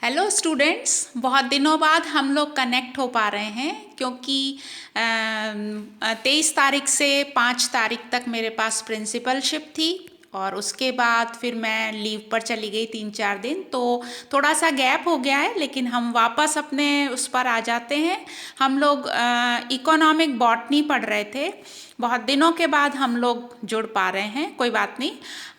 Hello students, बहुत दिनों बाद हम लोग कनेक्ट हो पा रहे हैं क्योंकि 23 तारीख से 5 तारीख तक मेरे पास प्रिंसिपलशिप थी और उसके बाद फिर मैं लीव पर चली गई 3-4 दिन। तो थोड़ा सा गैप हो गया है, लेकिन हम वापस अपने उस पर आ जाते हैं। हम लोग इकोनॉमिक बॉटनी पढ़ रहे थे, बहुत दिनों के बाद हम लोग जुड़ पा रहे हैं। कोई बात नहीं,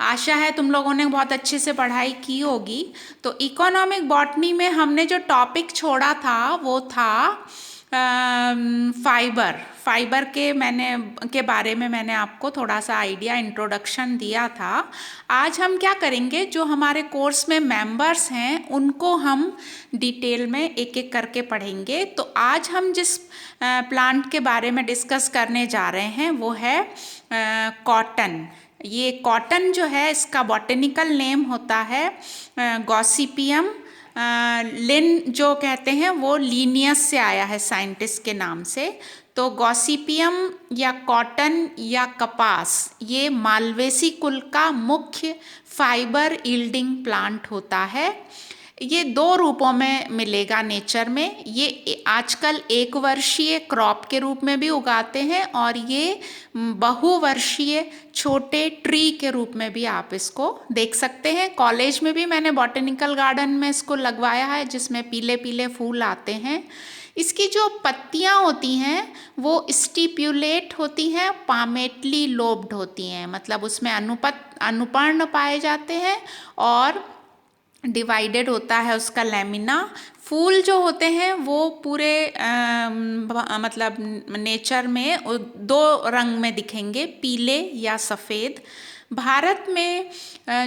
आशा है तुम लोगों ने बहुत अच्छे से पढ़ाई की होगी। तो इकोनॉमिक बॉटनी में हमने जो टॉपिक छोड़ा था वो था फाइबर। फाइबर के बारे में मैंने आपको थोड़ा सा आइडिया, इंट्रोडक्शन दिया था। आज हम क्या करेंगे, जो हमारे कोर्स में मेंबर्स हैं उनको हम डिटेल में एक एक करके पढ़ेंगे। तो आज हम जिस प्लांट के बारे में डिस्कस करने जा रहे हैं वो है कॉटन। ये कॉटन जो है, इसका बॉटेनिकल नेम होता है गॉसिपियम लिन, जो कहते हैं वो लीनियस से आया है साइंटिस्ट के नाम से। तो गॉसिपियम या कॉटन या कपास, ये मालवेसी कुल का मुख्य फाइबर यील्डिंग प्लांट होता है। ये दो रूपों में मिलेगा नेचर में। ये आजकल एक वर्षीय क्रॉप के रूप में भी उगाते हैं और ये बहुवर्षीय छोटे ट्री के रूप में भी आप इसको देख सकते हैं। कॉलेज में भी मैंने बॉटेनिकल गार्डन में इसको लगवाया है, जिसमें पीले पीले फूल आते हैं। इसकी जो पत्तियां होती हैं वो स्टिप्यूलेट होती हैं, पामेटली लोब्ड होती हैं, मतलब उसमें अनुपर्ण पाए जाते हैं और डिवाइडेड होता है उसका लेमिना। फूल जो होते हैं वो पूरे मतलब नेचर में दो रंग में दिखेंगे, पीले या सफ़ेद। भारत में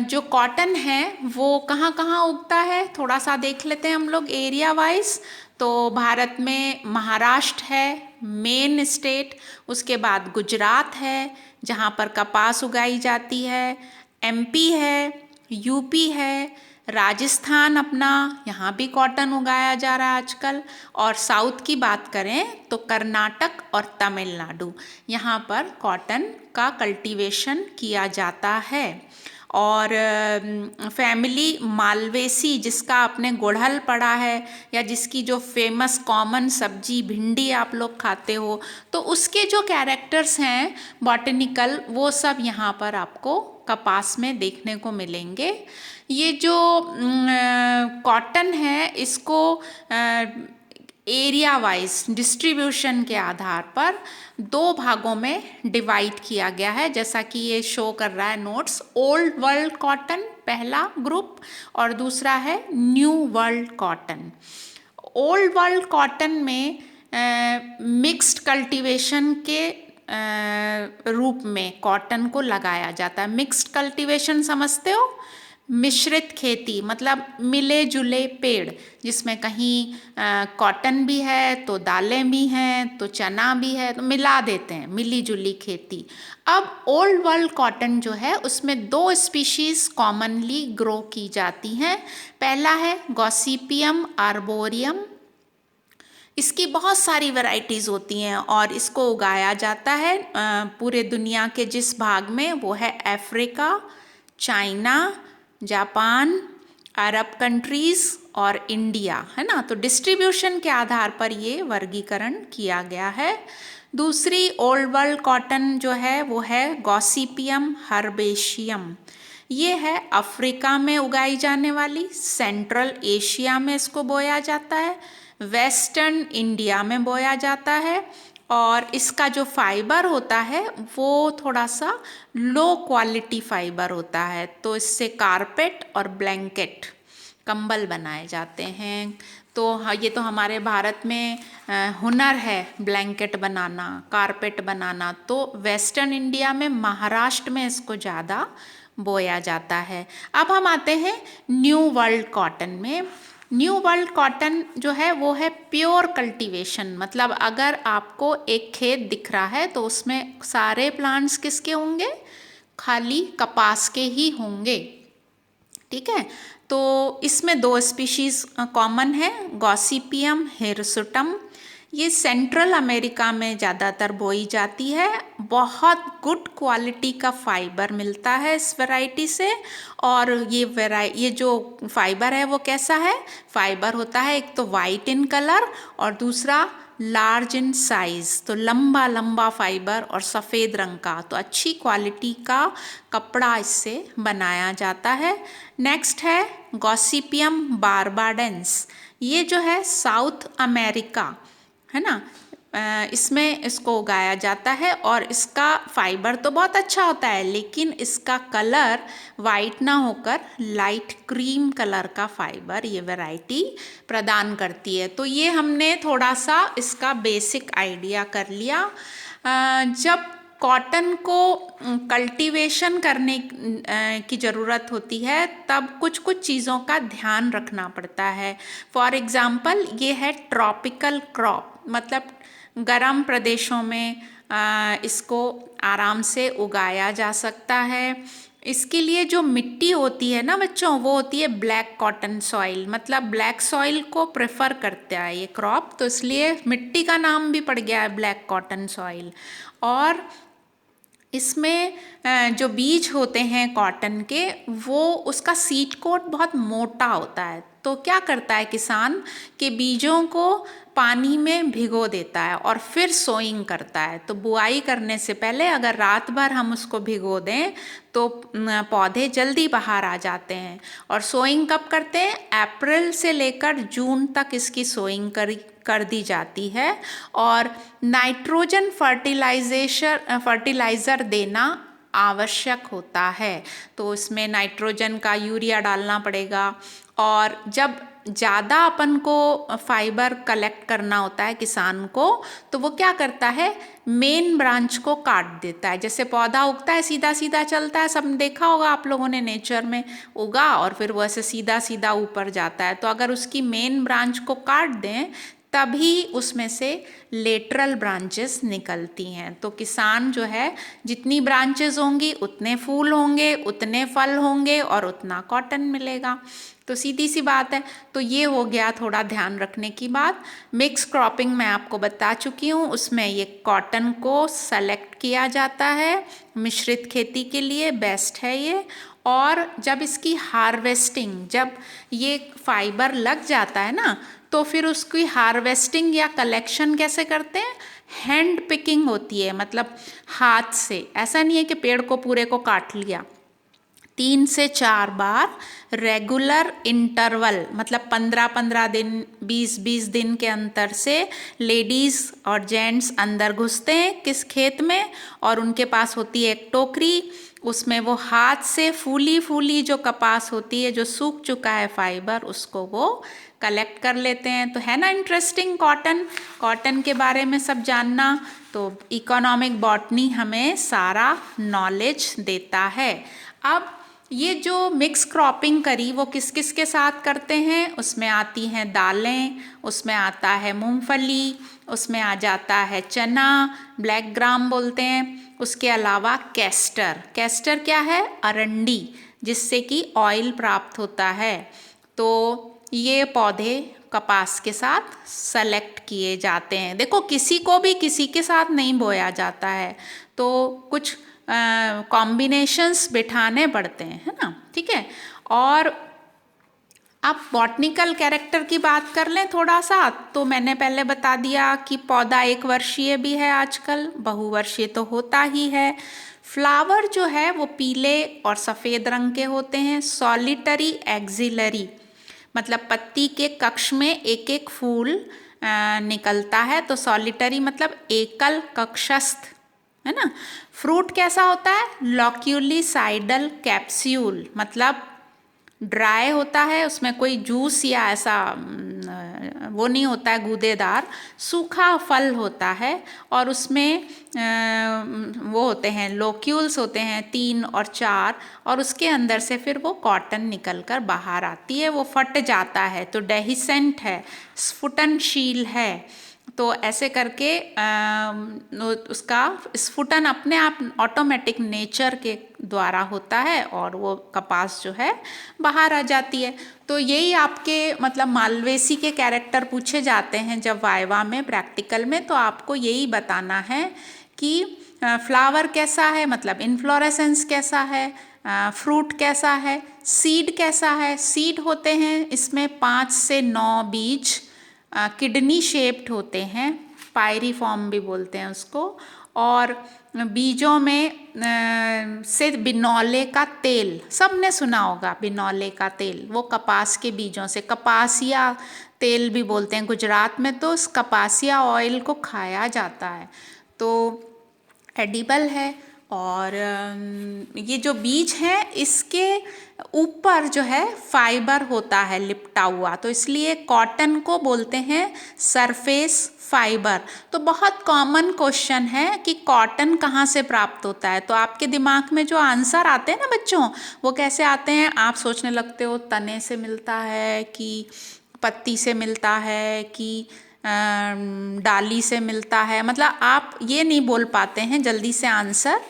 जो कॉटन है वो कहाँ कहाँ उगता है, थोड़ा सा देख लेते हैं हम लोग एरिया वाइज। तो भारत में महाराष्ट्र है मेन स्टेट, उसके बाद गुजरात है जहाँ पर कपास उगाई जाती है, एमपी है, यूपी है, राजस्थान अपना, यहाँ भी कॉटन उगाया जा रहा है आजकल। और साउथ की बात करें तो कर्नाटक और तमिलनाडु, यहाँ पर कॉटन का कल्टीवेशन किया जाता है। और फैमिली मालवेसी, जिसका आपने गुड़हल पढ़ा है या जिसकी जो फेमस कॉमन सब्जी भिंडी आप लोग खाते हो, तो उसके जो कैरेक्टर्स हैं बॉटेनिकल, वो सब यहाँ पर आपको कपास में देखने को मिलेंगे। ये जो कॉटन है इसको एरिया वाइज डिस्ट्रीब्यूशन के आधार पर दो भागों में डिवाइड किया गया है, जैसा कि ये शो कर रहा है नोट्स। ओल्ड वर्ल्ड कॉटन पहला ग्रुप और दूसरा है new world cotton. Old world cotton में मिक्स्ड कल्टीवेशन के रूप में कॉटन को लगाया जाता है। मिक्स्ड कल्टीवेशन समझते हो? मिश्रित खेती, मतलब मिले जुले पेड़, जिसमें कहीं कॉटन भी है तो दालें भी हैं तो चना भी है, तो मिला देते हैं, मिली जुली खेती। अब ओल्ड वर्ल्ड कॉटन जो है उसमें दो स्पीशीज कॉमनली ग्रो की जाती हैं। पहला है गॉसिपियम आर्बोरियम। इसकी बहुत सारी वैरायटीज़ होती हैं और इसको उगाया जाता है पूरे दुनिया के जिस भाग में, वो है अफ्रीका, चाइना, जापान, अरब कंट्रीज़ और इंडिया, है ना। तो डिस्ट्रीब्यूशन के आधार पर ये वर्गीकरण किया गया है। दूसरी ओल्ड वर्ल्ड कॉटन जो है वो है गॉसिपियम हर्बेशियम। ये है अफ्रीका में उगाई जाने वाली, सेंट्रल एशिया में इसको बोया जाता है, वेस्टर्न इंडिया में बोया जाता है। और इसका जो फाइबर होता है वो थोड़ा सा लो क्वालिटी फाइबर होता है, तो इससे कारपेट और ब्लैंकेट, कंबल बनाए जाते हैं। तो हाँ, ये तो हमारे भारत में हुनर है ब्लैंकेट बनाना, कारपेट बनाना। तो वेस्टर्न इंडिया में, महाराष्ट्र में इसको ज़्यादा बोया जाता है। अब हम आते हैं न्यू वर्ल्ड कॉटन में। न्यू वर्ल्ड कॉटन जो है वो है प्योर कल्टीवेशन, मतलब अगर आपको एक खेत दिख रहा है तो उसमें सारे प्लांट्स किसके होंगे? खाली कपास के ही होंगे, ठीक है। तो इसमें दो स्पीशीज़ कॉमन है, गॉसिपियम हिरसुटम। ये सेंट्रल अमेरिका में ज़्यादातर बोई जाती है। बहुत गुड क्वालिटी का फाइबर मिलता है इस वैरायटी से। और ये जो फाइबर है वो कैसा है? फाइबर होता है एक तो वाइट इन कलर और दूसरा लार्ज इन साइज, तो लंबा लंबा फाइबर और सफ़ेद रंग का, तो अच्छी क्वालिटी का कपड़ा इससे बनाया जाता है। नेक्स्ट है गॉसिपियम बार्बाडेंस। ये जो है साउथ अमेरिका है ना, इसमें इसको उगाया जाता है और इसका फाइबर तो बहुत अच्छा होता है, लेकिन इसका कलर वाइट ना होकर लाइट क्रीम कलर का फाइबर ये वैरायटी प्रदान करती है। तो ये हमने थोड़ा सा इसका बेसिक आइडिया कर लिया। जब कॉटन को कल्टीवेशन करने की ज़रूरत होती है तब कुछ कुछ चीज़ों का ध्यान रखना पड़ता है। फॉर एग्ज़ाम्पल ये है ट्रॉपिकल क्रॉप, मतलब गर्म प्रदेशों में इसको आराम से उगाया जा सकता है। इसके लिए जो मिट्टी होती है ना बच्चों, वो होती है ब्लैक कॉटन सॉइल, मतलब ब्लैक सॉइल को प्रेफर करता है ये क्रॉप, तो इसलिए मिट्टी का नाम भी पड़ गया है ब्लैक कॉटन सॉइल। और इसमें जो बीज होते हैं कॉटन के, वो उसका सीड कोट बहुत मोटा होता है। तो क्या करता है किसान कि बीजों को पानी में भिगो देता है और फिर सोइंग करता है। तो बुआई करने से पहले अगर रात भर हम उसको भिगो दें तो पौधे जल्दी बाहर आ जाते हैं। और सोइंग कब करते हैं? अप्रैल से लेकर जून तक इसकी सोइंग कर दी जाती है। और नाइट्रोजन फर्टिलाइज़र देना आवश्यक होता है। तो इसमें नाइट्रोजन का यूरिया डालना पड़ेगा। और जब ज़्यादा अपन को फाइबर कलेक्ट करना होता है किसान को, तो वो क्या करता है, मेन ब्रांच को काट देता है। जैसे पौधा उगता है सीधा सीधा चलता है, सब देखा होगा आप लोगों ने, नेचर में उगा और फिर वो ऐसे सीधा सीधा ऊपर जाता है। तो अगर उसकी मेन ब्रांच को काट दें तभी उसमें से लेटरल ब्रांचेस निकलती हैं। तो किसान जो है, जितनी ब्रांचेस होंगी उतने फूल होंगे, उतने फल होंगे और उतना कॉटन मिलेगा। तो सीधी सी बात है। तो ये हो गया थोड़ा ध्यान रखने की बात। मिक्स क्रॉपिंग मैं आपको बता चुकी हूँ, उसमें ये कॉटन को सेलेक्ट किया जाता है मिश्रित खेती के लिए, बेस्ट है ये। और जब इसकी हार्वेस्टिंग, जब ये फाइबर लग जाता है ना, तो फिर उसकी हार्वेस्टिंग या कलेक्शन कैसे करते हैं? हैंड पिकिंग होती है, मतलब हाथ से। ऐसा नहीं है कि पेड़ को पूरे को काट लिया। 3 से 4 बार रेगुलर इंटरवल, मतलब 15-15 दिन, 20-20 दिन के अंतर से लेडीज़ और जेंट्स अंदर घुसते हैं किस खेत में, और उनके पास होती है एक टोकरी, उसमें वो हाथ से फूली फूली जो कपास होती है, जो सूख चुका है फाइबर, उसको वो कलेक्ट कर लेते हैं। तो है ना इंटरेस्टिंग कॉटन के बारे में सब जानना। तो इकोनॉमिक बॉटनी हमें सारा नॉलेज देता है। अब ये जो मिक्स क्रॉपिंग करी वो किस किस के साथ करते हैं? उसमें आती हैं दालें, उसमें आता है मूंगफली, उसमें आ जाता है चना, ब्लैक ग्राम बोलते हैं। उसके अलावा कैस्टर क्या है? अरंडी, जिससे कि ऑयल प्राप्त होता है। तो ये पौधे कपास के साथ सेलेक्ट किए जाते हैं। देखो, किसी को भी किसी के साथ नहीं बोया जाता है, तो कुछ कॉम्बिनेशंस बिठाने पड़ते हैं, है ना, ठीक है। और अब बॉटनिकल कैरेक्टर की बात कर लें थोड़ा सा, तो मैंने पहले बता दिया कि पौधा 1 वर्षीय भी है आजकल, बहुवर्षीय तो होता ही है। फ्लावर जो है वो पीले और सफ़ेद रंग के होते हैं। सॉलिटरी एक्सिलरी, मतलब पत्ती के कक्ष में एक एक फूल निकलता है। तो सॉलिटरी मतलब एकल कक्षस्थ, है ना। फ्रूट कैसा होता है? लॉक्यूलिसाइडल कैप्सूल, मतलब ड्राई होता है, उसमें कोई जूस या ऐसा वो नहीं होता है गूदेदार, सूखा फल होता है। और उसमें वो होते हैं लोक्यूल्स होते हैं 3 और 4, और उसके अंदर से फिर वो कॉटन निकलकर बाहर आती है, वो फट जाता है। तो डेहिसेंट है, स्फुटनशील है। तो ऐसे करके उसका स्फुटन अपने आप ऑटोमेटिक नेचर के द्वारा होता है और वो कपास जो है बाहर आ जाती है। तो यही आपके मतलब मालवेसी के कैरेक्टर पूछे जाते हैं जब वाइवा में प्रैक्टिकल में, तो आपको यही बताना है कि फ्लावर कैसा है, मतलब इन्फ्लोरेसेंस कैसा है, फ्रूट कैसा है, सीड कैसा है। सीड होते हैं इसमें 5 से 9 बीज किडनी शेप्ड होते हैं, पायरीफॉर्म भी बोलते हैं उसको। और बीजों में से बिनौले का तेल, सबने सुना होगा बिनौले का तेल, वो कपास के बीजों से, कपासिया तेल भी बोलते हैं गुजरात में, तो उस कपासिया ऑयल को खाया जाता है, तो एडिबल है। और ये जो बीज है इसके ऊपर जो है फाइबर होता है लिपटा हुआ, तो इसलिए कॉटन को बोलते हैं सरफेस फाइबर। तो बहुत कॉमन क्वेश्चन है कि कॉटन कहाँ से प्राप्त होता है, तो आपके दिमाग में जो आंसर आते हैं ना बच्चों, वो कैसे आते हैं, आप सोचने लगते हो तने से मिलता है कि पत्ती से मिलता है कि डाली से मिलता है, मतलब आप ये नहीं बोल पाते हैं जल्दी से आंसर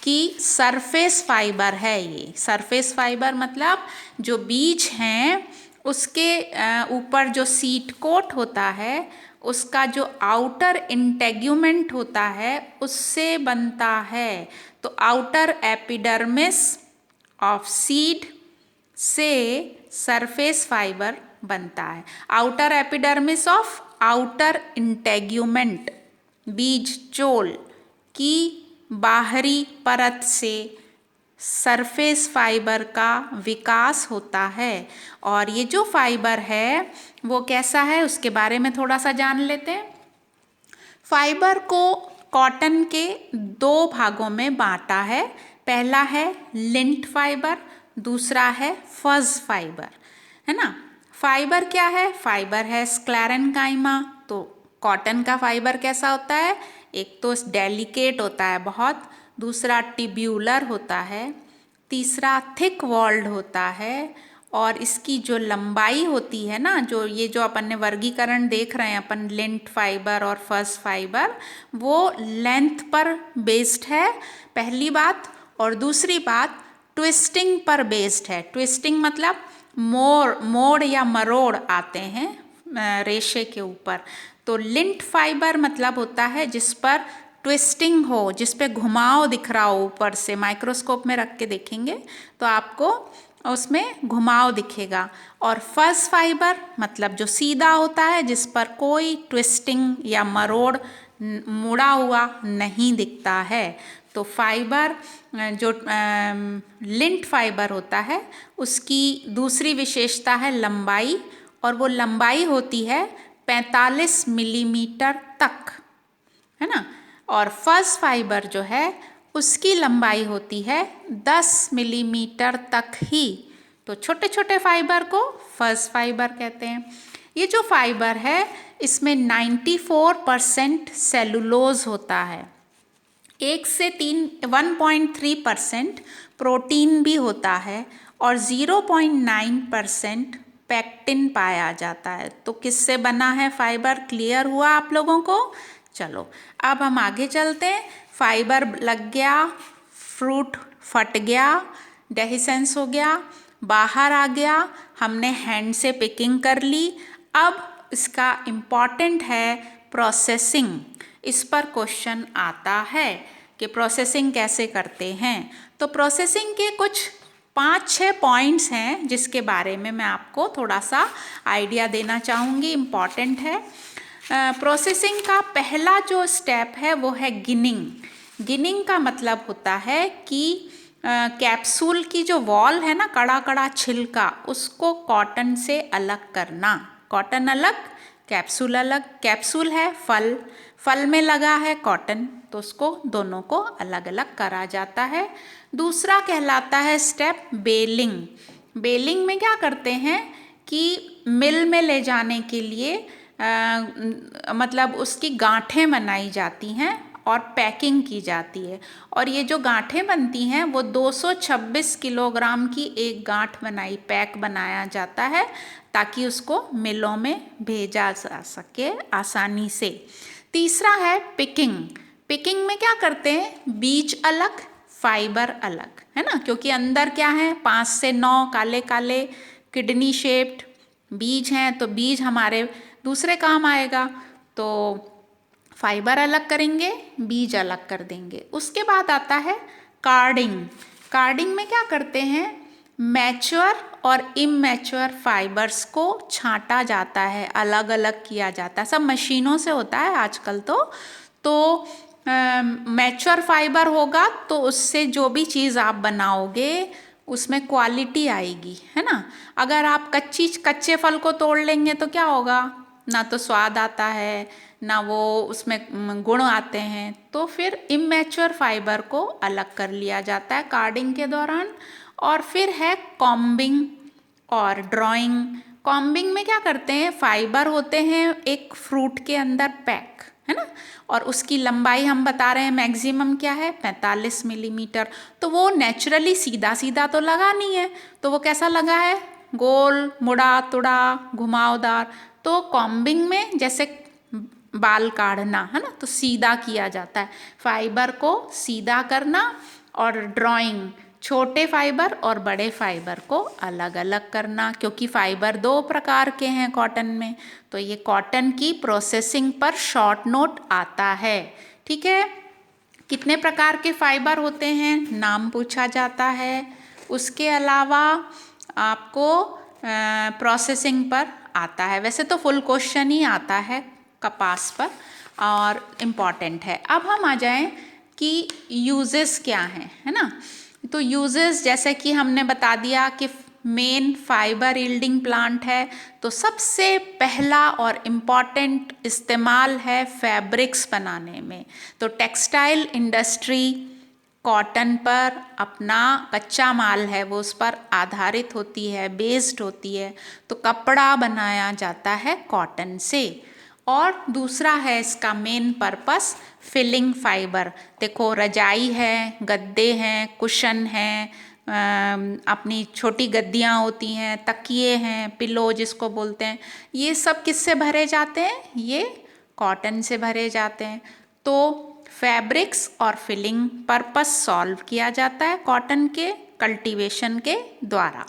कि सरफेस फाइबर है। ये सरफेस फाइबर मतलब जो बीज हैं उसके ऊपर जो सीड कोट होता है, उसका जो आउटर इंटेग्यूमेंट होता है उससे बनता है। तो आउटर एपिडर्मिस ऑफ सीड से सरफेस फाइबर बनता है। Outer epidermis of outer integument, बीज चोल की बाहरी परत से सरफेस फाइबर का विकास होता है। और ये जो फाइबर है वो कैसा है उसके बारे में थोड़ा सा जान लेते हैं। फाइबर को कॉटन के 2 भागों में बांटा है, पहला है लिंट फाइबर, दूसरा है फज फाइबर, है ना। फाइबर क्या है, फाइबर है स्क्लेरेन्काइमा। तो कॉटन का फाइबर कैसा होता है, एक तो डेलिकेट होता है बहुत, दूसरा ट्यूब्यूलर होता है, तीसरा थिक वॉल्ड होता है, और इसकी जो लंबाई होती है ना, जो ये जो अपन ने वर्गीकरण देख रहे हैं अपन लिंट फाइबर और फज फाइबर, वो लेंथ पर बेस्ड है पहली बात, और दूसरी बात ट्विस्टिंग पर बेस्ड है। ट्विस्टिंग मतलब मोड़ या मरोड़ आते हैं रेशे के ऊपर। तो लिंट फाइबर मतलब होता है जिस पर ट्विस्टिंग हो, जिस पे घुमाव दिख रहा हो ऊपर से, माइक्रोस्कोप में रख के देखेंगे तो आपको उसमें घुमाव दिखेगा। और फज फाइबर मतलब जो सीधा होता है, जिस पर कोई ट्विस्टिंग या मरोड़ मुड़ा हुआ नहीं दिखता है। तो फाइबर जो लिंट फाइबर होता है उसकी दूसरी विशेषता है लंबाई, और वो लंबाई होती है 45 मिलीमीटर तक, है ना। और फज फाइबर जो है उसकी लंबाई होती है 10 मिलीमीटर तक ही। तो छोटे छोटे फाइबर को फज फाइबर कहते हैं। ये जो फाइबर है इसमें 94% सेलुलोज होता है, 1 से 1.3% प्रोटीन भी होता है, और 0.9% पैक्टिन पाया जाता है। तो किससे बना है फाइबर, क्लियर हुआ आप लोगों को। चलो अब हम आगे चलते हैं। फाइबर लग गया, फ्रूट फट गया, डेहिसेंस हो गया, बाहर आ गया, हमने हैंड से पिकिंग कर ली। अब इसका इम्पॉर्टेंट है प्रोसेसिंग। इस पर क्वेश्चन आता है कि प्रोसेसिंग कैसे करते हैं। तो प्रोसेसिंग के कुछ 5-6 पॉइंट्स हैं जिसके बारे में मैं आपको थोड़ा सा आइडिया देना चाहूँगी, इम्पॉर्टेंट है। प्रोसेसिंग का पहला जो स्टेप है वो है गिनिंग। गिनिंग का मतलब होता है कि कैप्सूल की जो वॉल है ना, कड़ा कड़ा छिलका, उसको कॉटन से अलग करना। कॉटन अलग, कैप्सूल अलग। कैप्सूल है फल, फल में लगा है कॉटन, तो उसको दोनों को अलग अलग करा जाता है। दूसरा कहलाता है स्टेप बेलिंग। बेलिंग में क्या करते हैं कि मिल में ले जाने के लिए मतलब उसकी गांठें बनाई जाती हैं, और पैकिंग की जाती है। और ये जो गांठें बनती हैं वो 226 किलोग्राम की एक गांठ पैक बनाया जाता है ताकि उसको मिलों में भेजा जा सके आसानी से। तीसरा है पिकिंग। पिकिंग में क्या करते हैं, बीज अलग फाइबर अलग, है ना, क्योंकि अंदर क्या है 5 से 9 काले काले किडनी शेप्ड बीज हैं, तो बीज हमारे दूसरे काम आएगा, तो फाइबर अलग करेंगे, बीज अलग कर देंगे। उसके बाद आता है कार्डिंग। कार्डिंग में क्या करते हैं, मैच्योर और इमैच्योर फाइबर्स को छांटा जाता है, अलग अलग किया जाता है, सब मशीनों से होता है आजकल। तो मैच्योर फाइबर होगा तो उससे जो भी चीज़ आप बनाओगे उसमें क्वालिटी आएगी, है ना। अगर आप कच्चे फल को तोड़ लेंगे तो क्या होगा, ना तो स्वाद आता है ना वो उसमें गुण आते हैं। तो फिर इमैच्योर फाइबर को अलग कर लिया जाता है कार्डिंग के दौरान। और फिर है कॉम्बिंग और ड्राइंग। कॉम्बिंग में क्या करते हैं, फाइबर होते हैं एक फ्रूट के अंदर पैक, है ना, और उसकी लंबाई हम बता रहे हैं मैक्सिमम क्या है 45 मिलीमीटर। तो वो नेचुरली सीधा सीधा तो लगा नहीं है, तो वो कैसा लगा है, गोल मुड़ा तुड़ा घुमावदार। तो कॉम्बिंग में जैसे बाल काटना, है ना, तो सीधा किया जाता है, फाइबर को सीधा करना। और ड्राइंग, छोटे फाइबर और बड़े फाइबर को अलग अलग करना, क्योंकि फाइबर 2 प्रकार के हैं कॉटन में। तो ये कॉटन की प्रोसेसिंग पर शॉर्ट नोट आता है, ठीक है। कितने प्रकार के फाइबर होते हैं नाम पूछा जाता है। उसके अलावा आपको प्रोसेसिंग पर आता है, वैसे तो फुल क्वेश्चन ही आता है कपास पर और इम्पॉर्टेंट है। अब हम आ जाएं कि यूजेस क्या हैं, है ना। तो यूजेस जैसे कि हमने बता दिया कि मेन फाइबर यील्डिंग प्लांट है, तो सबसे पहला और इम्पॉर्टेंट इस्तेमाल है फैब्रिक्स बनाने में। तो टेक्सटाइल इंडस्ट्री कॉटन पर अपना कच्चा माल है वो उस पर आधारित होती है, बेस्ड होती है, तो कपड़ा बनाया जाता है कॉटन से। और दूसरा है इसका मेन पर्पस फिलिंग फाइबर। देखो रजाई है, गद्दे हैं, कुशन हैं, अपनी छोटी गद्दियाँ होती हैं, तकिए हैं, पिलो जिसको बोलते हैं, ये सब किससे भरे जाते हैं, ये कॉटन से भरे जाते हैं। तो फैब्रिक्स और फिलिंग पर्पस सॉल्व किया जाता है कॉटन के कल्टीवेशन के द्वारा।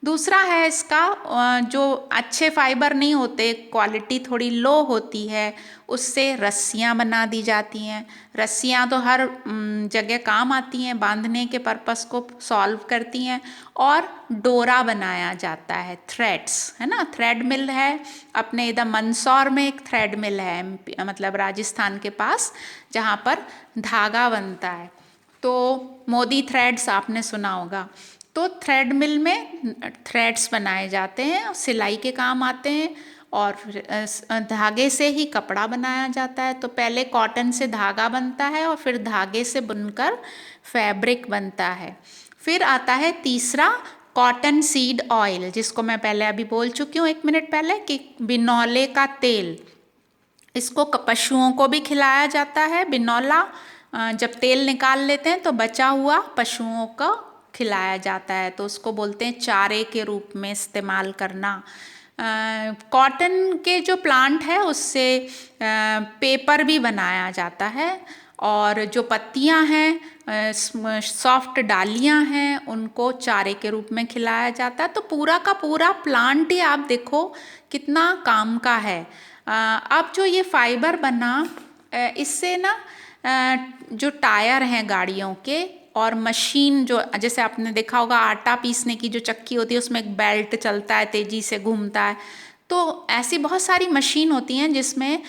दूसरा है इसका जो अच्छे फाइबर नहीं होते, क्वालिटी थोड़ी लो होती है, उससे रस्सियाँ बना दी जाती हैं। रस्सियाँ तो हर जगह काम आती हैं, बांधने के पर्पस को सॉल्व करती हैं। और डोरा बनाया जाता है, थ्रेड्स, है ना। थ्रेड मिल है अपने इधर मंदसौर में, एक थ्रेड मिल है मतलब राजस्थान के पास, जहाँ पर धागा बनता है। तो मोदी थ्रेड्स आपने सुना होगा। तो थ्रेड मिल में थ्रेड्स बनाए जाते हैं, सिलाई के काम आते हैं, और धागे से ही कपड़ा बनाया जाता है। तो पहले कॉटन से धागा बनता है और फिर धागे से बुनकर फैब्रिक बनता है। फिर आता है तीसरा कॉटन सीड ऑयल, जिसको मैं पहले अभी बोल चुकी हूँ 1 मिनट पहले कि बिनौले का तेल, इसको पशुओं को भी खिलाया जाता है। बिनौला जब तेल निकाल लेते हैं तो बचा हुआ पशुओं को खिलाया जाता है, तो उसको बोलते हैं चारे के रूप में इस्तेमाल करना। कॉटन के जो प्लांट है उससे पेपर भी बनाया जाता है, और जो पत्तियां हैं सॉफ्ट डालियां हैं उनको चारे के रूप में खिलाया जाता है। तो पूरा का पूरा प्लांट ही आप देखो कितना काम का है। अब जो ये फाइबर बना, इससे ना जो टायर हैं गाड़ियों के और मशीन, जो जैसे आपने देखा होगा आटा पीसने की जो चक्की होती है उसमें एक बेल्ट चलता है, तेजी से घूमता है, तो ऐसी बहुत सारी मशीन होती हैं जिसमें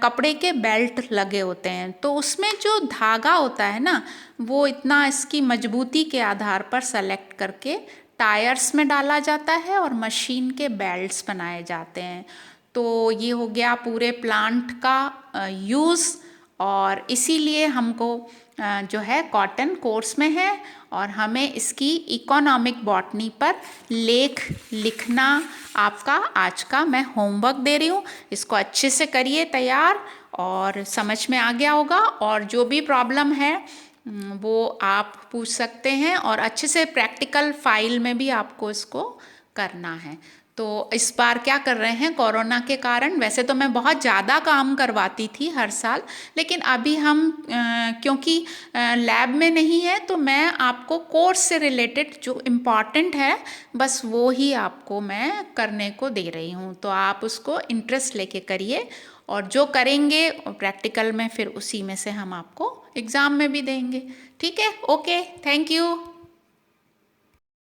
कपड़े के बेल्ट लगे होते हैं। तो उसमें जो धागा होता है ना, वो इतना इसकी मजबूती के आधार पर सेलेक्ट करके टायर्स में डाला जाता है और मशीन के बेल्ट्स बनाए जाते हैं। तो ये हो गया पूरे प्लांट का यूज़, और इसीलिए हमको जो है कॉटन कोर्स में है और हमें इसकी इकोनॉमिक बॉटनी पर लेख लिखना आपका आज का मैं होमवर्क दे रही हूँ। इसको अच्छे से करिए तैयार और समझ में आ गया होगा। और जो भी प्रॉब्लम है वो आप पूछ सकते हैं, और अच्छे से प्रैक्टिकल फाइल में भी आपको इसको करना है। तो इस बार क्या कर रहे हैं, कोरोना के कारण वैसे तो मैं बहुत ज़्यादा काम करवाती थी हर साल, लेकिन अभी हम क्योंकि लैब में नहीं है तो मैं आपको कोर्स से रिलेटेड जो इम्पॉर्टेंट है बस वो ही आपको मैं करने को दे रही हूँ। तो आप उसको इंटरेस्ट लेके करिए, और जो करेंगे प्रैक्टिकल में फिर उसी में से हम आपको एग्ज़ाम में भी देंगे। ठीक है, ओके, थैंक यू।